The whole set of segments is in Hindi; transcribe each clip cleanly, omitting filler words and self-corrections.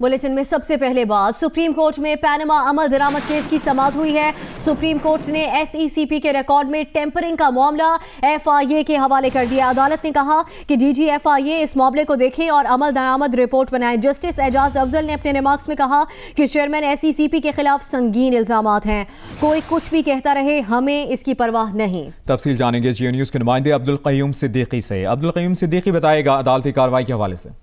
बुलेटिन में सबसे पहले बात, सुप्रीम कोर्ट में पैनामा अमल दरामद केस की समाअत हुई है। सुप्रीम कोर्ट ने एसईसीपी के रिकॉर्ड में टेम्परिंग का मामला एफआईए के हवाले कर दिया। अदालत ने कहा कि डीजी एफआईए इस मामले को देखें और अमल दरामद रिपोर्ट बनाएं। जस्टिस एजाज अफजल ने अपने रिमार्क्स में कहा कि चेयरमैन एसईसीपी के खिलाफ संगीन इल्जामात हैं, कोई कुछ भी कहता रहे, हमें इसकी परवाह नहीं। तफसील जानेंगे जियो न्यूज के नुमाइंदे अब्दुल क़य्यूम सिद्दीकी से। अब्दुल क़य्यूम सिद्दीकी बताएगा अदालती कार्रवाई के हवाले से।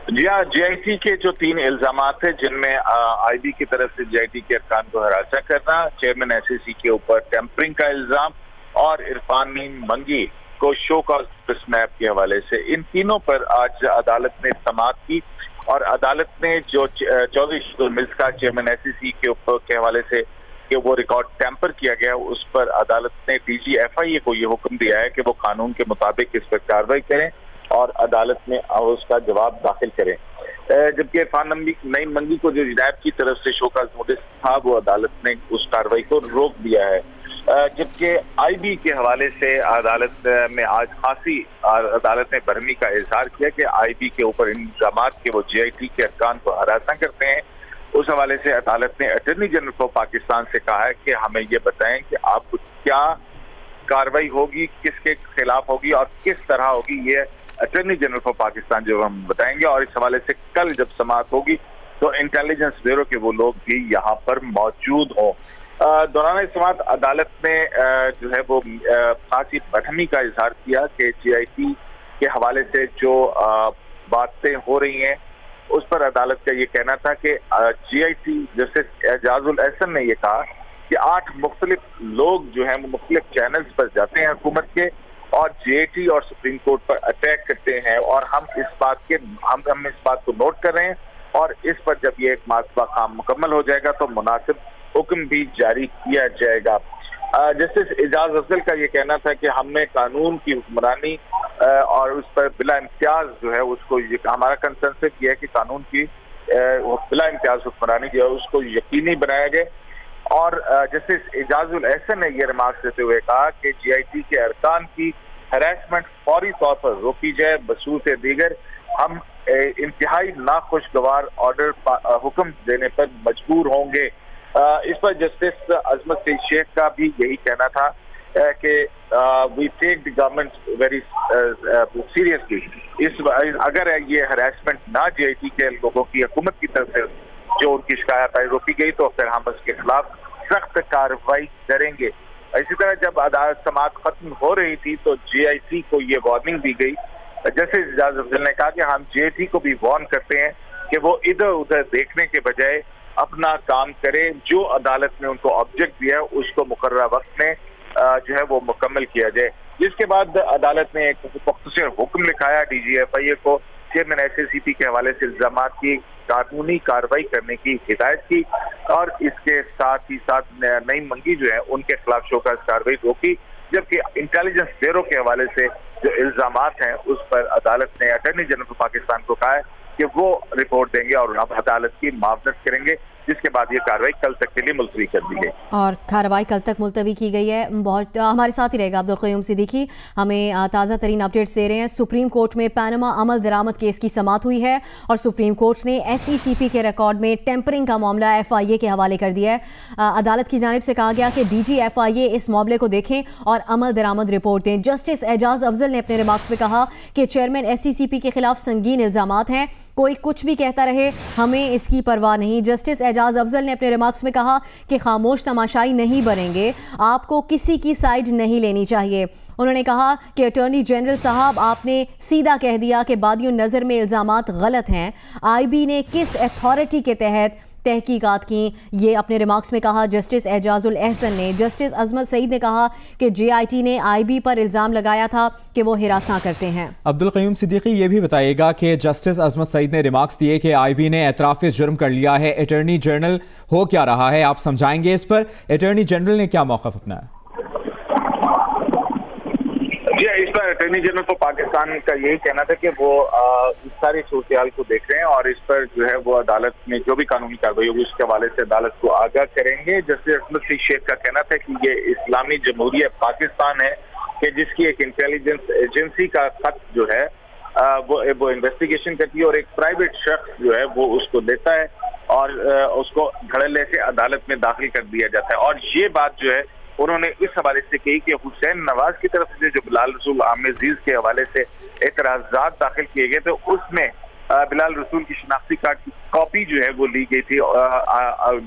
जी हाँ, जीआईटी के जो 3 इल्जामात है जिनमें आईबी की तरफ से जीआईटी के अरकान को हरासा करना, चेयरमैन एसईसी के ऊपर टेम्परिंग का इल्जाम और इरफान मंगी को शो कॉज स्नैप के हवाले से, इन तीनों पर आज अदालत ने समाअत की और अदालत ने जो चौधरी शहीदुल मिल्स का चेयरमैन एसईसी के ऊपर के हवाले से कि वो रिकॉर्ड टैंपर किया गया, उस पर अदालत ने डीजी एफआईए को ये हुक्म दिया है कि वो कानून के मुताबिक इस पर कार्रवाई करें और अदालत में उसका जवाब दाखिल करें। जबकि इरफान नईम मंगी को जो जनाब की तरफ से शोकाज नोटिस था वो अदालत ने उस कार्रवाई को रोक दिया है। जबकि आईबी के हवाले से अदालत में आज खासी अदालत ने बरहमी का इजहार किया कि आईबी के ऊपर इल्जामात के वो जीआईटी के अरकान को हरासा करते हैं। उस हवाले से अदालत ने अटॉर्नी जनरल को पाकिस्तान से कहा है कि हमें ये बताएं कि आप क्या कार्रवाई होगी, किसके खिलाफ होगी और किस तरह होगी, ये अटॉर्नी जनरल को पाकिस्तान जो हम बताएंगे। और इस हवाले से कल जब समाअत होगी तो इंटेलिजेंस ब्यूरो के वो लोग भी यहाँ पर मौजूद हों। दौरान समाअत अदालत ने जो है वो खासी बरहमी का इजहार किया कि जीआईटी के हवाले से जो बातें हो रही हैं उस पर अदालत का ये कहना था कि जीआईटी जस्टिस एजाजुल एहसन ने ये कहा कि 8 मुख्तलिफ लोग जो हैं वो मुख्तलिफ चैनल्स पर जाते हैं हुकूमत के और जीआईटी और सुप्रीम कोर्ट पर अटैक करते हैं और हम इस बात को नोट कर रहे हैं और इस पर जब ये एक मरतबा काम मुकम्मल हो जाएगा तो मुनासिब हुक्म भी जारी किया जाएगा। जस्टिस एजाज अफजल का ये कहना था कि हमने कानून की हुक्मरानी और उस पर बिला इम्तियाज जो है उसको, हमारा कंसर्न सिर्फ ये है कि कानून की बिला इम्तियाज हुक्मरानी जो है उसको यकीनी बनाया जाए। और जस्टिस एजाजुल एहसन ने यह रिमार्क्स देते हुए कहा कि जीआईटी के अरकान की हैरेसमेंट फौरी तौर पर रोकी जाए, बसूत दीगर हम इंतहाई नाखुशगवार ऑर्डर हुक्म देने पर मजबूर होंगे। इस पर जस्टिस अजमत सईद शेख का भी यही कहना था कि we take the government very seriously. अगर ये हरासमेंट ना जीआईटी के लोगों की हुकूमत की तरफ से जो उनकी शिकायत आई रोकी गई तो फिर हम उसके खिलाफ सख्त कार्रवाई करेंगे। इसी तरह जब अदालत समाअत खत्म हो रही थी तो जीआईटी को ये वार्निंग दी गई। जैसे एजाज अफजल ने कहा कि हम जीआईटी को भी वार्न करते हैं कि वो इधर उधर देखने के बजाय अपना काम करे, जो अदालत ने उनको ऑब्जेक्ट दिया है उसको मुकर्रर वक्त में जो है वो मुकम्मल किया जाए। जिसके बाद अदालत ने एक मुख्तसर हुक्म लिखाया डीजी एफआईए को चेयरमैन एसईसीपी के हवाले से इल्जामात की कानूनी कार्रवाई करने की हिदायत की और इसके साथ ही साथ नईम मंगी जो है उनके खिलाफ शोकाज कार्रवाई रोकी। जबकि इंटेलिजेंस ब्यूरो के हवाले से जो इल्जामात हैं उस पर अदालत ने अटॉर्नी जनरल पाकिस्तान को कहा है कि वो रिपोर्ट देंगे और अब अदालत की मावनत करेंगे, जिसके बाद ये कार्रवाई कल तक के लिए मुलतवी कर दी गई और कार्रवाई कल तक मुलतवी की गई है। बहुत हमारे साथ ही रहेगा अब्दुल क़य्यूम सिद्दीकी, हमें ताज़ा तरीन अपडेट्स दे रहे हैं। सुप्रीम कोर्ट में पैनामा अमल दरामद केस की समाअत हुई है और सुप्रीम कोर्ट ने एसईसीपी के रिकॉर्ड में टेम्परिंग का मामला एफआईए के हवाले कर दिया है। अदालत की जानिब से कहा गया कि डीजी एफआईए इस मामले को देखें और अमल दरामद रिपोर्ट दें। जस्टिस एजाज अफजल ने अपने रिमार्क्स में कहा कि चेयरमैन एसईसीपी के खिलाफ संगीन इल्जामात हैं, कोई कुछ भी कहता रहे, हमें इसकी परवाह नहीं। जस्टिस एजाज अफजल ने अपने रिमार्क्स में कहा कि खामोश तमाशाई नहीं बनेंगे, आपको किसी की साइड नहीं लेनी चाहिए। उन्होंने कहा कि अटॉर्नी जनरल साहब आपने सीधा कह दिया कि बादियों नज़र में इल्जामात गलत हैं, आईबी ने किस अथॉरिटी के तहत तहकीकात की, ये अपने रिमार्क्स में कहा जस्टिस एजाजुल एहसन ने। जस्टिस अजमत सईद ने कहा कि जीआईटी ने आईबी पर इल्ज़ाम लगाया था कि वो हिरासा करते हैं। अब्दुल क़य्यूम सिद्दीकी ये भी बताइएगा कि जस्टिस अजमत सईद ने रिमार्क्स दिए कि आईबी ने एतराफ़ जुर्म कर लिया है, अटॉर्नी जनरल हो क्या रहा है, आप समझाएंगे इस पर अटॉर्नी जनरल ने क्या मौक़िफ़ अपनाया? इस पर अटॉर्नी जनरल को पाकिस्तान का यही कहना था कि वो इस सारी सूरत को देख रहे हैं और इस पर जो है वो अदालत में जो भी कानूनी कार्रवाई होगी उसके हवाले से अदालत को आगाह करेंगे। जस्टिस अजमत सईद शेख का कहना था कि ये इस्लामी जमहूरिया पाकिस्तान है कि जिसकी एक इंटेलिजेंस एजेंसी का खत जो है वो इन्वेस्टिगेशन करती है और एक प्राइवेट शख्स जो है वो उसको देता है और उसको धड़ल्ले से अदालत में दाखिल कर दिया जाता है। और ये बात जो है उन्होंने इस हवाले से कही कि हुसैन नवाज की तरफ से जो बिलाल रसूल आमिर अजीज के हवाले से एतराजात दाखिल किए गए थे उसमें बिलाल रसूल की शनाख्ती कार्ड की कॉपी जो है वो ली गई थी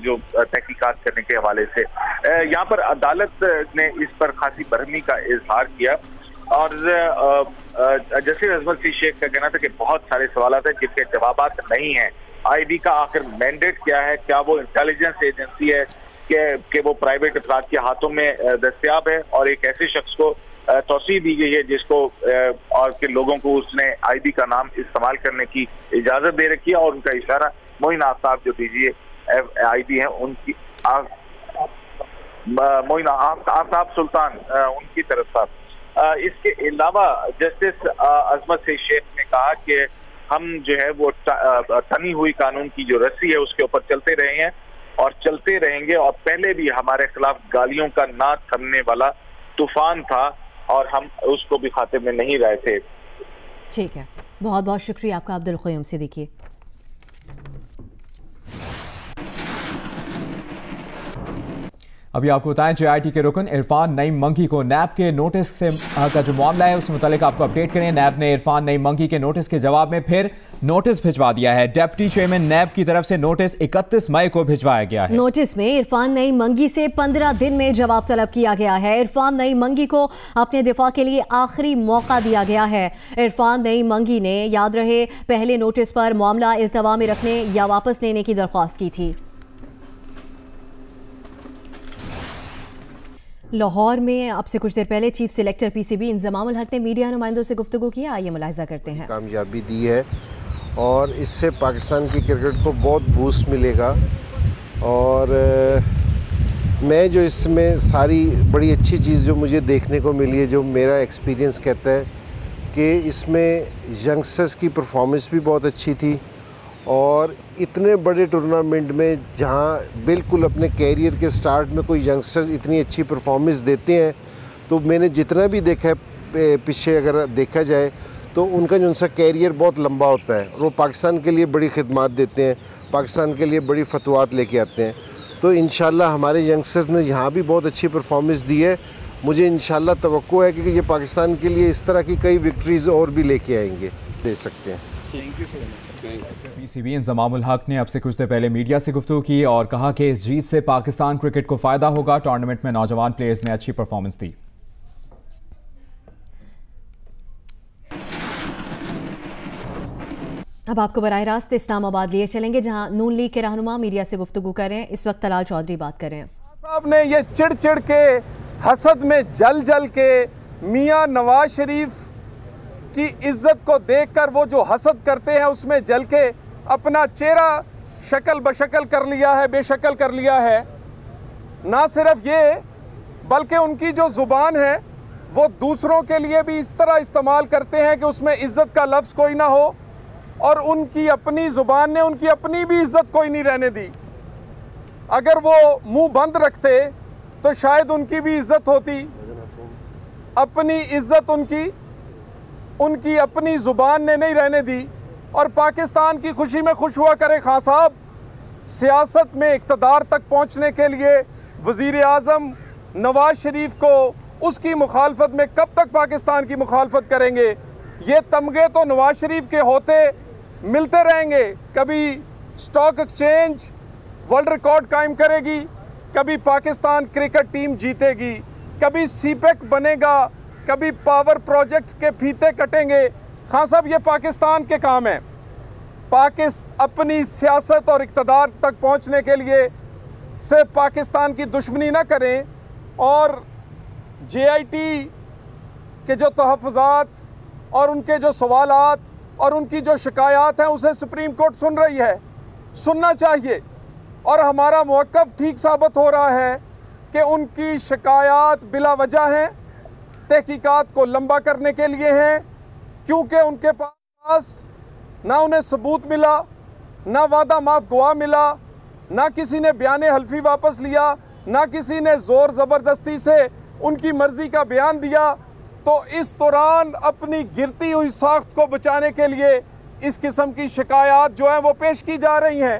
जो तहकीकात करने के हवाले से। यहाँ पर अदालत ने इस पर खासी बरहमी का इजहार किया और जस्टिस अजमत सी शेख का कहना था कि बहुत सारे सवाल हैं जिनके जवाब नहीं हैं। आईबी का आखिर मैंडेट क्या है, क्या वो इंटेलिजेंस एजेंसी है कि वो प्राइवेट अफराद के हाथों में दस्तयाब है और एक ऐसे शख्स को तौसीह दी गई है जिसको और के लोगों को उसने आईबी का नाम इस्तेमाल करने की इजाजत दे रखी है और उनका इशारा मोइन आफ्ताब जो डीजी आईबी है उनकी मोइन आफ्ताब सुल्तान उनकी तरफ था। इसके अलावा जस्टिस अजमत से शेख ने कहा कि हम जो है वो तनी हुई कानून की जो रस्सी है उसके ऊपर चलते रहे हैं और चलते रहेंगे और पहले भी हमारे खिलाफ गालियों का ना थमने वाला तूफान था और हम उसको भी खातिर में नहीं रहे थे। ठीक है, बहुत बहुत शुक्रिया आपका अब्दुल क़य्यूम सिद्दीकी। अभी आपको बताएं जेआईटी के रुकन इरफान नईम मंकी को नैब के नोटिस से का जो मामला है उससे मुतालिक आपको अपडेट करें। नैब ने इरफान नईम मंकी के नोटिस के जवाब में फिर नोटिस भिजवा दिया है। डिप्टी चेयरमैन नैब की तरफ से नोटिस 31 मई को भिजवाया गया है। नोटिस में इरफान नईम मंकी से 15 दिन में जवाब तलब किया गया है। इरफान नईम मंकी को अपने दिफा के लिए आखिरी मौका दिया गया है। इरफान नईम मंकी ने याद रहे पहले नोटिस पर मामला इल्तवा में रखने या वापस लेने की दरख्वास्त की थी। लाहौर में अब से कुछ देर पहले चीफ सिलेक्टर पीसीबी इंजमामुल हक ने मीडिया नुमाइंदों से गुफ्तगू की। आइए मुलाहिजा करते हैं। कामयाबी दी है और इससे पाकिस्तान की क्रिकेट को बहुत बूस्ट मिलेगा और मैं जो इसमें सारी बड़ी अच्छी चीज़ जो मुझे देखने को मिली है, जो मेरा एक्सपीरियंस कहता है कि इसमें यंगस्टर्स की परफॉर्मेंस भी बहुत अच्छी थी और इतने बड़े टूर्नामेंट में जहां बिल्कुल अपने कैरियर के स्टार्ट में कोई यंगस्टर्स इतनी अच्छी परफॉर्मेंस देते हैं तो मैंने जितना भी देखा है पीछे अगर देखा जाए तो उनका जो उनका कैरियर बहुत लंबा होता है और वो पाकिस्तान के लिए बड़ी खिदमत देते हैं, पाकिस्तान के लिए बड़ी फतवात लेके आते हैं। तो इंशाल्लाह हमारे यंगस्टर्स ने यहाँ भी बहुत अच्छी परफॉर्मेंस दी है। मुझे इंशाल्लाह तवक्को है कि ये पाकिस्तान के लिए इस तरह की कई विक्ट्रीज़ और भी लेके आएंगे, दे सकते हैं। Thank you so much. PCB Inzamam-ul हक ने अब से कुछ देर पहले मीडिया से गुफ्तगू की और कहा कि इस जीत से पाकिस्तान क्रिकेट को फायदा होगा। टूर्नामेंट में नौजवान प्लेयर्स ने अच्छी परफॉर्मेंस दी। अब आपको बराह रास्त इस्लामाबाद लिए चलेंगे जहां नून लीग के रहनुमा मीडिया से गुफ्तगू कर रहे हैं। इस वक्त तलाल चौधरी बात कर रहे हैं। साहब ने ये चिड़ के हसद में जल के मियां नवाज शरीफ की इज्जत को देखकर वो जो हसद करते हैं उसमें जल के अपना चेहरा शक्ल बशक्ल कर लिया है, बेशक्ल कर लिया है। ना सिर्फ ये बल्कि उनकी जो जुबान है वो दूसरों के लिए भी इस तरह इस्तेमाल करते हैं कि उसमें इज्जत का लफ्ज़ कोई ना हो और उनकी अपनी जुबान ने उनकी अपनी भी इज्जत कोई नहीं रहने दी। अगर वो मुंह बंद रखते तो शायद उनकी भी इज्जत होती। अपनी इज्जत उनकी अपनी जुबान ने नहीं रहने दी और पाकिस्तान की खुशी में खुश हुआ करे। खान साहब सियासत में इक़्तिदार तक पहुंचने के लिए वज़ीर आज़म नवाज शरीफ को उसकी मुखालफत में कब तक पाकिस्तान की मुखालफत करेंगे? ये तमगे तो नवाज शरीफ के होते मिलते रहेंगे। कभी स्टॉक एक्सचेंज वर्ल्ड रिकॉर्ड कायम करेगी, कभी पाकिस्तान क्रिकेट टीम जीतेगी, कभी सीपेक बनेगा, कभी पावर प्रोजेक्ट्स के फीते कटेंगे। खान साहब ये पाकिस्तान के काम है। अपनी सियासत और इक़्तिदार तक पहुंचने के लिए सिर्फ पाकिस्तान की दुश्मनी ना करें और जेआईटी के जो तहफ़्फ़ुज़ात और उनके जो सवालात और उनकी जो शिकायत हैं उसे सुप्रीम कोर्ट सुन रही है, सुनना चाहिए। और हमारा मौक़िफ़ ठीक साबित हो रहा है कि उनकी शिकायत बिला वजह हैं, तहकीकात को लंबा करने के लिए हैं, क्योंकि उनके पास ना उन्हें सबूत मिला, ना वादा माफ गवाह मिला, ना किसी ने बयान हल्फी वापस लिया, ना किसी ने ज़ोर ज़बरदस्ती से उनकी मर्ज़ी का बयान दिया। तो इस दौरान अपनी गिरती हुई साख्त को बचाने के लिए इस किस्म की शिकायत जो है वो पेश की जा रही हैं।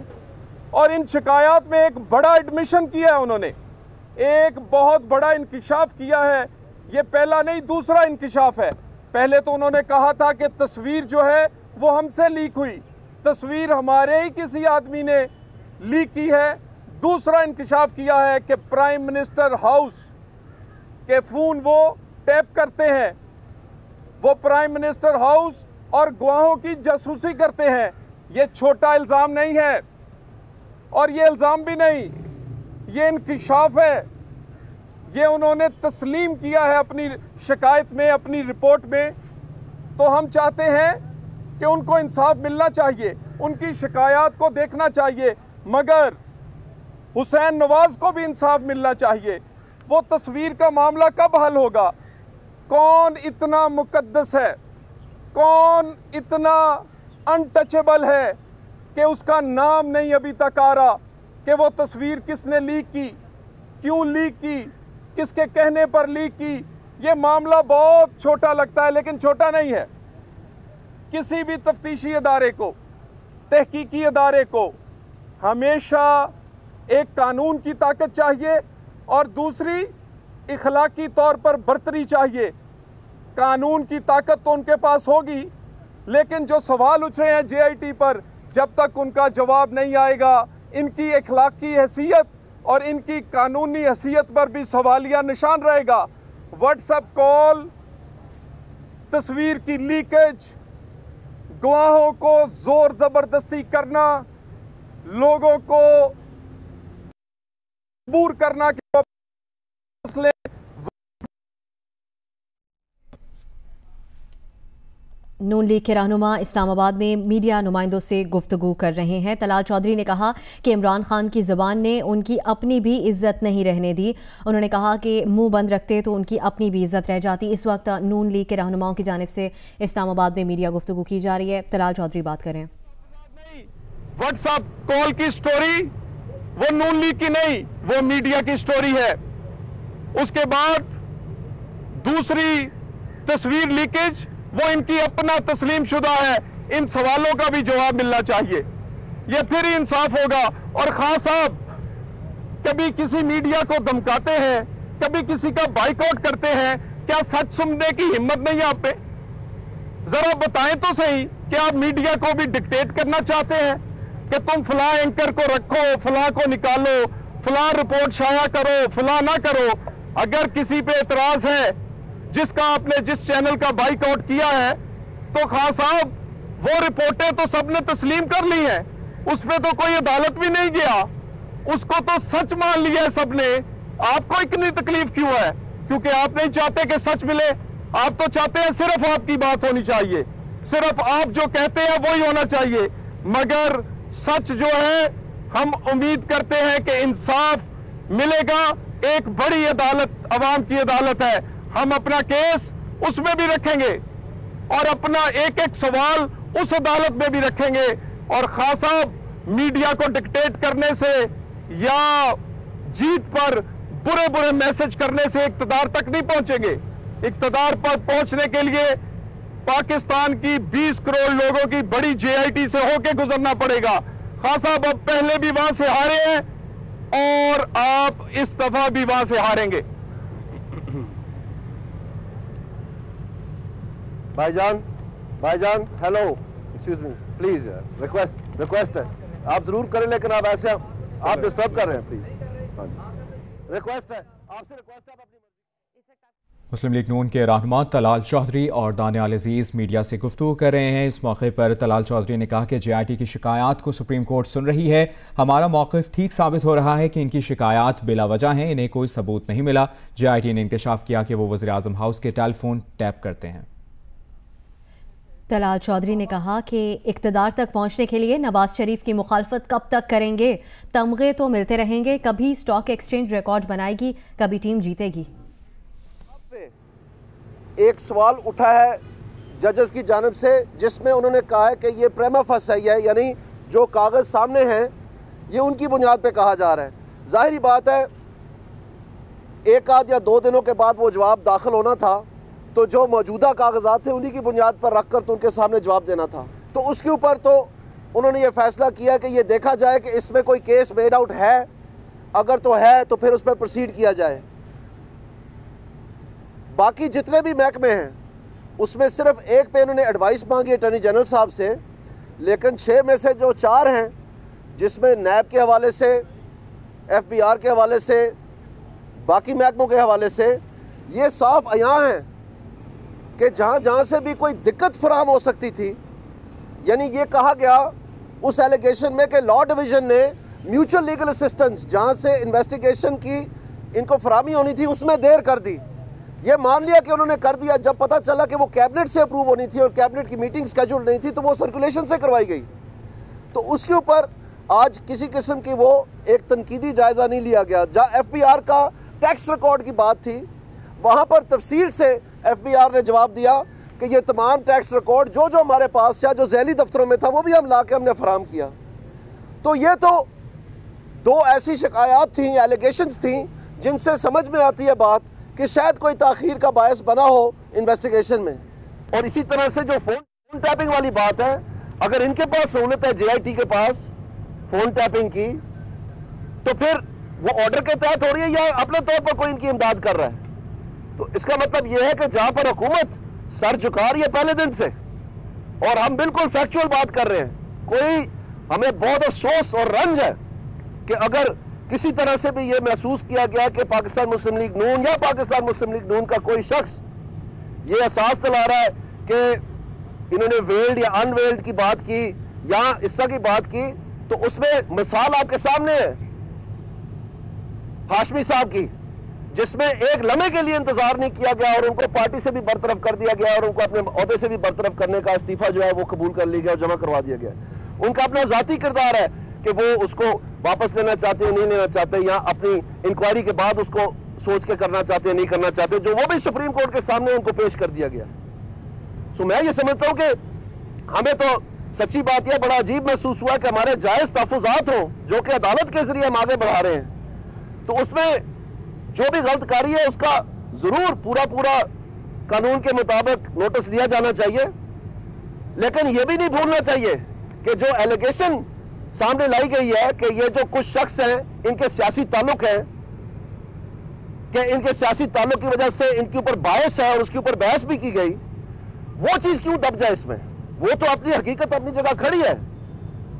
और इन शिकायत में एक बड़ा एडमिशन किया है उन्होंने, एक बहुत बड़ा इंकिशाफ किया है। ये पहला नहीं, दूसरा इंकिशाफ है। पहले तो उन्होंने कहा था कि तस्वीर जो है वो हमसे लीक हुई, तस्वीर हमारे ही किसी आदमी ने लीक की है। दूसरा इंकिशाफ किया है कि प्राइम मिनिस्टर हाउस के फ़ोन वो टैप करते हैं, वो प्राइम मिनिस्टर हाउस और गवाहों की जासूसी करते हैं। ये छोटा इल्ज़ाम नहीं है और ये इल्ज़ाम भी नहीं, ये इंकिशाफ है। ये उन्होंने तस्लीम किया है अपनी शिकायत में, अपनी रिपोर्ट में। तो हम चाहते हैं कि उनको इंसाफ मिलना चाहिए, उनकी शिकायत को देखना चाहिए, मगर हुसैन नवाज को भी इंसाफ मिलना चाहिए। वो तस्वीर का मामला कब हल होगा? कौन इतना मुकद्दस है, कौन इतना अनटचेबल है कि उसका नाम नहीं अभी तक आ रहा कि वो तस्वीर किसने लीक की, क्यों लीक की, किसके कहने पर लीक की। ये मामला बहुत छोटा लगता है लेकिन छोटा नहीं है। किसी भी तफ्तीशी अदारे को, तहकीकी अदारे को हमेशा एक कानून की ताकत चाहिए और दूसरी इखलाकी तौर पर बरतरी चाहिए। कानून की ताकत तो उनके पास होगी, लेकिन जो सवाल उठ रहे हैं JIT पर, जब तक उनका जवाब नहीं आएगा, इनकी इखलाकी हैसियत और इनकी कानूनी हैसियत पर भी सवालिया निशान रहेगा। व्हाट्सएप कॉल, तस्वीर की लीकेज, गवाहों को जोर जबरदस्ती करना, लोगों को मजबूर करना कि वो फैसले। नून लीग के रहनुमा इस्लामाबाद में मीडिया नुमाइंदों से गुफ्तगू कर रहे हैं। तलाल चौधरी ने कहा कि इमरान खान की ज़बान ने उनकी अपनी भी इज्जत नहीं रहने दी। उन्होंने कहा कि मुंह बंद रखते तो उनकी अपनी भी इज्जत रह जाती। इस वक्त नून लीग के रहनुमाओं की जानिब से इस्लामाबाद में मीडिया गुफ्तगू की जा रही है। तलाल चौधरी बात करें। व्हाट्सएप कॉल की स्टोरी वो नून लीग की नहीं, वो मीडिया की स्टोरी है। उसके बाद दूसरी तस्वीर लीकेज, वो इनकी अपना तस्लीम शुदा है। इन सवालों का भी जवाब मिलना चाहिए, ये फिर ही इंसाफ होगा। और खान साहब कभी किसी मीडिया को धमकाते हैं, कभी किसी का बाइकआउट करते हैं, क्या सच सुनने की हिम्मत नहीं है आप पे? जरा बताएं तो सही कि आप मीडिया को भी डिक्टेट करना चाहते हैं कि तुम फला एंकर को रखो, फला को निकालो, फला रिपोर्ट शाया करो, फला ना करो। अगर किसी पे एतराज है जिसका आपने जिस चैनल का बाइकआउट किया है, तो खान साहब वो रिपोर्टें तो सबने तस्लीम कर ली हैं, उसमें तो कोई अदालत भी नहीं गया, उसको तो सच मान लिया है सबने। आपको इतनी तकलीफ क्यों है? क्योंकि आप नहीं चाहते कि सच मिले, आप तो चाहते हैं सिर्फ आपकी बात होनी चाहिए, सिर्फ आप जो कहते हैं वही होना चाहिए। मगर सच जो है, हम उम्मीद करते हैं कि इंसाफ मिलेगा। एक बड़ी अदालत, अवाम की अदालत है, हम अपना केस उसमें भी रखेंगे और अपना एक एक सवाल उस अदालत में भी रखेंगे। और खान साहब मीडिया को डिक्टेट करने से या जीत पर बुरे बुरे मैसेज करने से इक्तदार तक नहीं पहुंचेंगे। इक्तदार पर पहुंचने के लिए पाकिस्तान की 20 करोड़ लोगों की बड़ी JIT से होके गुजरना पड़ेगा। खान साहब अब पहले भी वहां से हारे हैं और आप इस दफा भी वहां से हारेंगे। भाईजान hello, excuse me please, request है, आप जरूर करें लेकिन आप ऐसे आप डिस्टर्ब कर रहे हैं, प्लीज रिक्वेस्ट है, आपसे रिक्वेस्ट है, आप अपनी। मुस्लिम लीग नून के रहनुमा तलाल चौधरी और दानियाल अजीज मीडिया से गुफ्तगू कर रहे हैं। इस मौके पर तलाल चौधरी ने कहा कि JIT की शिकायत को सुप्रीम कोर्ट सुन रही है। हमारा मौक़िफ़ ठीक साबित हो रहा है कि इनकी शिकायत बिला वजह हैं, इन्हें कोई सबूत नहीं मिला। JIT ने इंकशाफ किया कि वो वज़ीर आज़म हाउस के टेलीफोन टैप करते हैं। तलाल चौधरी ने कहा कि इक़्तिदार तक पहुंचने के लिए नवाज शरीफ की मुखालफत कब तक करेंगे? तमगे तो मिलते रहेंगे, कभी स्टॉक एक्सचेंज रिकॉर्ड बनाएगी, कभी टीम जीतेगी। एक सवाल उठा है जजेस की जानिब से जिसमें उन्होंने कहा है कि ये प्रेमा फस है, यानी जो कागज़ सामने हैं ये उनकी बुनियाद पे कहा जा रहा है। जाहिर बात है एक आध या 2 दिनों के बाद वो जवाब दाखिल होना था, तो जो मौजूदा कागजात थे उन्हीं की बुनियाद पर रख कर तो उनके सामने जवाब देना था। तो उसके ऊपर तो उन्होंने ये फैसला किया कि ये देखा जाए कि इसमें कोई केस मेड आउट है, अगर तो है तो फिर उस पर प्रोसीड किया जाए। बाकी जितने भी महकमे हैं उसमें सिर्फ एक पे इन्होंने एडवाइस मांगी अटॉर्नी जनरल साहब से, लेकिन 6 में से जो 4 हैं जिसमें नैब के हवाले से, FBI के हवाले से, बाकी महकमों के हवाले से ये साफ अयां है कि जहाँ जहाँ से भी कोई दिक्कत फराहम हो सकती थी, यानी ये कहा गया उस एलिगेशन में कि लॉ डिवीज़न ने म्यूचुअल लीगल असिस्टेंस जहाँ से इन्वेस्टिगेशन की इनको फराहमी होनी थी उसमें देर कर दी। ये मान लिया कि उन्होंने कर दिया, जब पता चला कि वो कैबिनेट से अप्रूव होनी थी और कैबिनेट की मीटिंग स्केड्यूल नहीं थी तो वो सर्कुलेशन से करवाई गई। तो उसके ऊपर आज किसी किस्म की वो एक तनकीदी जायज़ा नहीं लिया गया। जहाँ FBI का टैक्स रिकॉर्ड की बात थी वहाँ पर तफसील से FBI ने जवाब दिया कि ये तमाम टैक्स रिकॉर्ड जो जो हमारे पास था, जो ज़ैली दफ्तरों में था, वो भी हम ला के हमने फराहम किया। तो ये तो 2 ऐसी शिकायत थी, एलिगेशंस थी जिनसे समझ में आती है बात कि शायद कोई ताख़ीर का बायस बना हो इन्वेस्टिगेशन में। और इसी तरह से जो फ़ोन टैपिंग वाली बात है, अगर इनके पास सहूलत है JIT के पास फ़ोन टैपिंग की, तो फिर वो ऑर्डर के तहत हो रही है या अपने तौर पर कोई इनकी इमदाद कर रहा है। तो इसका मतलब यह है कि जहां पर हुकूमत सर झुका रही है पहले दिन से, और हम बिल्कुल फैक्चुअल बात कर रहे हैं, कोई हमें बहुत अफसोस और रंज है कि अगर किसी तरह से भी ये महसूस किया गया कि पाकिस्तान मुस्लिम लीग नून या पाकिस्तान मुस्लिम लीग नून का कोई शख्स ये एहसास दिला रहा है कि इन्होंने वेल्ड या अनवेल्ड की बात की या हिस्सा की बात की, तो उसमें मिसाल आपके सामने है हाशमी साहब की, जिसमें एक लम्हे के लिए इंतजार नहीं किया गया और उनको पार्टी से भी बरतरफ कर दिया गया और उनको अपने ओहदे से भी बरतरफ करने का इस्तीफा जो है वो कबूल कर लिया गया और जमा करवा दिया गया। उनका अपना जाती किरदार है कि वो उसको वापस लेना चाहते हैं, नहीं लेना चाहते, या अपनी इंक्वायरी के बाद उसको सोच के करना चाहते हैं, नहीं करना चाहते, जो वो भी सुप्रीम कोर्ट के सामने उनको पेश कर दिया गया। सो मैं ये समझता हूं कि हमें तो सच्ची बात यह बड़ा अजीब महसूस हुआ कि हमारे जायज तहफुजात हों जो कि अदालत के जरिए हम आगे बढ़ा रहे हैं, तो उसमें जो भी गलतकारी है उसका जरूर पूरा कानून के मुताबिक नोटिस लिया जाना चाहिए। लेकिन यह भी नहीं भूलना चाहिए कि जो एलिगेशन सामने लाई गई है कि ये जो कुछ शख्स हैं इनके सियासी ताल्लुक हैं, कि इनके सियासी ताल्लुक की वजह से इनके ऊपर बायस है और उसके ऊपर बहस भी की गई, वो चीज क्यों दब जाए इसमें? वो तो अपनी हकीकत अपनी जगह खड़ी है।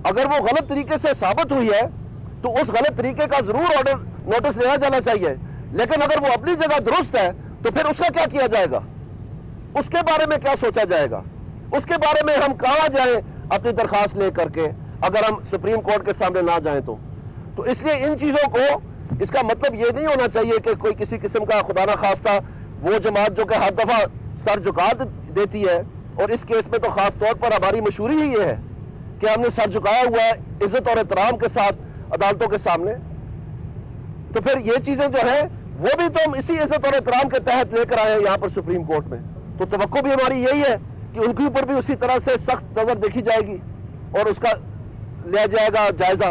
अगर वो गलत तरीके से साबित हुई है तो उस गलत तरीके का जरूर ऑर्डर नोटिस लेना जाना चाहिए, लेकिन अगर वो अपनी जगह दुरुस्त है तो फिर उसका क्या किया जाएगा, उसके बारे में क्या सोचा जाएगा, उसके बारे में हम कहां जाएं अपनी दरखास्त लेकर के, अगर हम सुप्रीम कोर्ट के सामने ना जाएं तो इसलिए इन चीजों को, इसका मतलब ये नहीं होना चाहिए कि कोई किसी किस्म का खुदा ना खास्ता वो जमात जो कि हर दफा सर झुका देती है, और इस केस में तो खास तौर पर हमारी मशहूरी ही ये है कि हमने सर झुकाया हुआ है इज्जत और एहतराम के साथ अदालतों के सामने। तो फिर ये चीजें जो है वो भी तो हम इसी इज्जत और एहतराम के तहत लेकर आए हैं यहाँ पर सुप्रीम कोर्ट में। तो तवक्को भी हमारी यही है कि उनके ऊपर भी उसी तरह से सख्त नजर देखी जाएगी और उसका लिया जाएगा जायजा,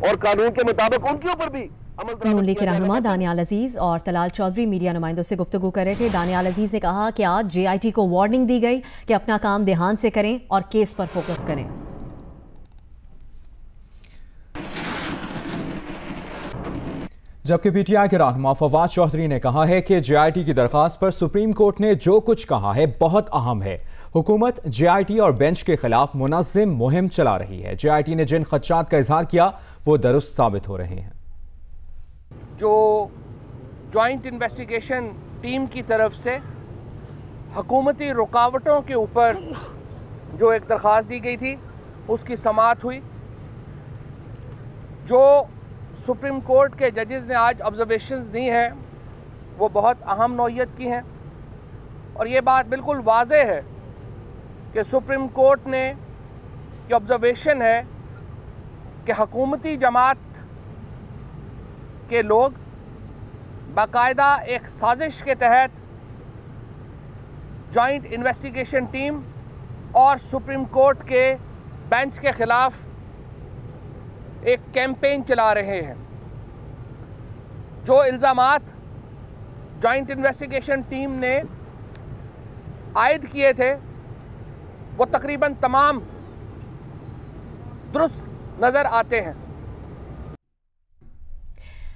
और कानून के मुताबिक उनके ऊपर भी नून लीग के रहनुमा दानियाल अजीज और तलाल चौधरी मीडिया नुमाइंदों से गुफ्तगू कर रहे थे। दानियाल अजीज ने कहा कि आज JIT को वार्निंग दी गई कि अपना काम ध्यान से करें और केस पर फोकस करें। जबकि PTI के रहनुमा फवाद चौधरी ने कहा है कि JIT की दरखास्त पर सुप्रीम कोर्ट ने जो कुछ कहा है बहुत अहम है। हुकूमत JIT और बेंच के खिलाफ मुनज़्ज़म मुहिम चला रही है। JIT ने जिन खदशात का इजहार किया वो दुरुस्त साबित हो रहे हैं। जो जॉइंट इन्वेस्टिगेशन टीम की तरफ से हुकूमती रुकावटों के ऊपर जो एक दरख्वास्त दी गई थी उसकी समाअत हुई। जो सुप्रीम कोर्ट के जजेस ने आज ऑब्जर्वेशंस दी हैं वो बहुत अहम नौइयत की हैं, और ये बात बिल्कुल वाज़ेह है कि सुप्रीम कोर्ट ने ये ऑब्जर्वेशन है कि हुकूमती जमात के लोग बाकायदा एक साजिश के तहत जॉइंट इन्वेस्टिगेशन टीम और सुप्रीम कोर्ट के बेंच के खिलाफ एक कैंपेन चला रहे हैं। जो इल्ज़ामात जॉइंट इन्वेस्टिगेशन टीम ने आयद किए थे वो तकरीबन तमाम दुरुस्त नज़र आते हैं।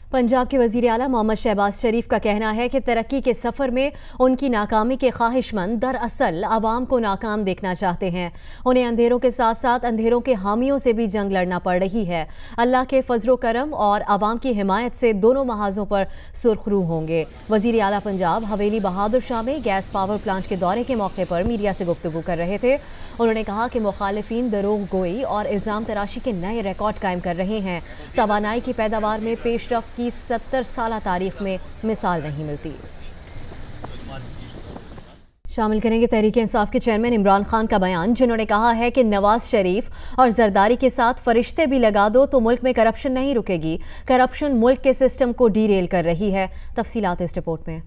पंजाब के वज़ीर आला मोहम्मद शहबाज शरीफ का कहना है कि तरक्की के सफ़र में उनकी नाकामी के ख्वाहिशमंद दरअसल आवाम को नाकाम देखना चाहते हैं। उन्हें अंधेरों के साथ साथ अंधेरों के हामियों से भी जंग लड़ना पड़ रही है। अल्लाह के फजलो करम और आवाम की हिमायत से दोनों महाजों पर सुर्खरू होंगे। वज़ीर आला पंजाब हवेली बहादुर शाह में गैस पावर प्लांट के दौरे के मौके पर मीडिया से गुफ्तगू कर रहे थे। उन्होंने कहा कि मुखालिफिन दरोग गोई और इल्ज़ाम तराशी के नए रिकॉर्ड कायम कर रहे हैं। तवानाई की पैदावार में पेशरफ्त की 70 साल तारीख में मिसाल नहीं मिलती। शामिल करेंगे तहरीक इंसाफ के चेयरमैन इमरान खान का बयान, जिन्होंने कहा है कि नवाज शरीफ और जरदारी के साथ फरिश्ते भी लगा दो तो मुल्क में करप्शन नहीं रुकेगी। करप्शन मुल्क के सिस्टम को डीरेल कर रही है। तफसीलात इस रिपोर्ट में।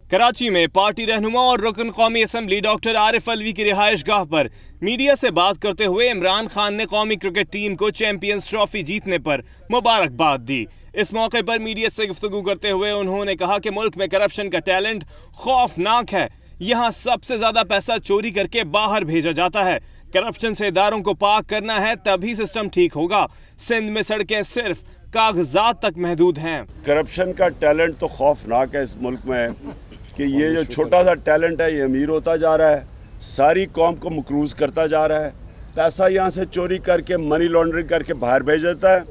कराची में पार्टी रहनुमा और रुकन कौमी असम्बली डॉक्टर आरिफ अलवी की रिहाइश गाह पर मीडिया से बात करते हुए इमरान खान ने कौमी क्रिकेट टीम को चैंपियंस ट्रॉफी जीतने पर मुबारकबाद दी। इस मौके पर मीडिया से गुफ्तगू करते हुए उन्होंने कहा कि मुल्क में करप्शन का टैलेंट खौफनाक है। यहाँ सबसे ज्यादा पैसा चोरी करके बाहर भेजा जाता है। करप्शन से इदारों को पाक करना है, तभी सिस्टम ठीक होगा। सिंध में सड़कें सिर्फ कागजात तक महदूद हैं। करप्शन का टैलेंट तो खौफनाक है इस मुल्क में कि ये जो छोटा सा टैलेंट है ये अमीर होता जा रहा है, सारी कौम को मकरूज करता जा रहा है। पैसा यहाँ से चोरी करके मनी लॉन्ड्रिंग करके बाहर भेज देता है।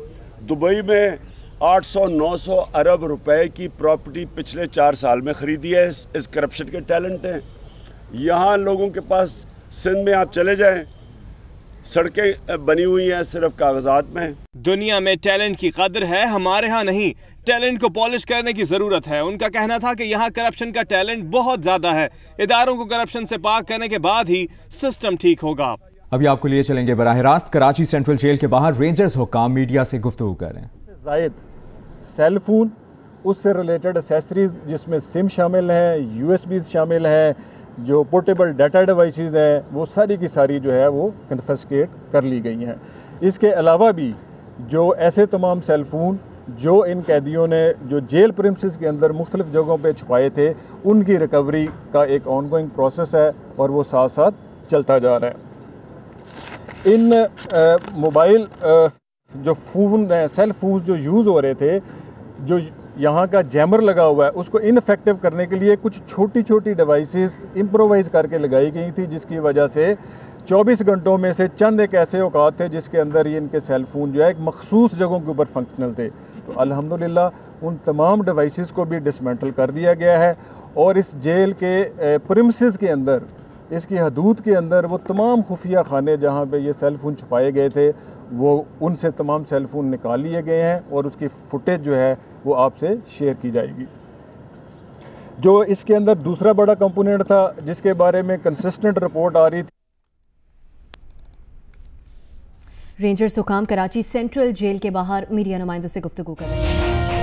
दुबई में 800-900 अरब रुपए की प्रॉपर्टी पिछले 4 साल में खरीदी है इस करप्शन के टैलेंट है। यहाँ लोगों के पास सिंध में आप चले जाएं, सड़कें बनी हुई हैं सिर्फ कागजात में। दुनिया में टैलेंट की कदर है, हमारे यहाँ नहीं। टैलेंट को पॉलिश करने की जरूरत है। उनका कहना था कि यहाँ करप्शन का टैलेंट बहुत ज्यादा है। इदारों को करप्शन से पाक करने के बाद ही सिस्टम ठीक होगा। अभी आपको लिए चलेंगे बराह रास्त कराची सेंट्रल जेल के बाहर रेंजर्स हुक्काम मीडिया से गुफ्तगू कर रहे हैं। जायद सेल फोन, उससे रिलेटेड एसेसरीज जिसमें सिम शामिल हैं, यूएसबी शामिल हैं, जो पोर्टेबल डाटा डिवाइसेस हैं, वो सारी की सारी जो है वो कन्फिस्केट कर ली गई हैं। इसके अलावा भी जो ऐसे तमाम सेल फोन जो इन कैदियों ने जो जेल प्रिमिसेस के अंदर मुख्तलिफ जगहों पे छुपाए थे, उनकी रिकवरी का एक ऑनगोइंग प्रोसेस है और वो साथ साथ चलता जा रहा है। इन मोबाइल जो फ़ोन सेल फोन जो यूज़ हो रहे थे, जो यहाँ का जैमर लगा हुआ है, उसको इनफेक्टिव करने के लिए कुछ छोटी छोटी डिवाइसेस इम्प्रोवाइज़ करके लगाई गई थी, जिसकी वजह से 24 घंटों में से चंद एक ऐसे औकात थे जिसके अंदर ये इनके सेल फोन जो है एक मखसूस जगहों के ऊपर फंक्शनल थे। तो अल्हम्दुलिल्लाह उन तमाम डिवाइसेस को भी डिसमेंटल कर दिया गया है और इस जेल के प्रिमिसेस के अंदर, इसकी हदूद के अंदर वो तमाम खुफिया खाने जहाँ पे ये सेल फोन छुपाए गए थे, वो उनसे तमाम सेल फोन निकाल लिए गए हैं और उसकी फुटेज जो है वो आपसे शेयर की जाएगी। जो इसके अंदर दूसरा बड़ा कंपोनेंट था जिसके बारे में कंसिस्टेंट रिपोर्ट आ रही थी, रेंजर्स हुकाम कराची सेंट्रल जेल के बाहर मीडिया नुमाइंदों से गुफ्तगू कर रहे हैं।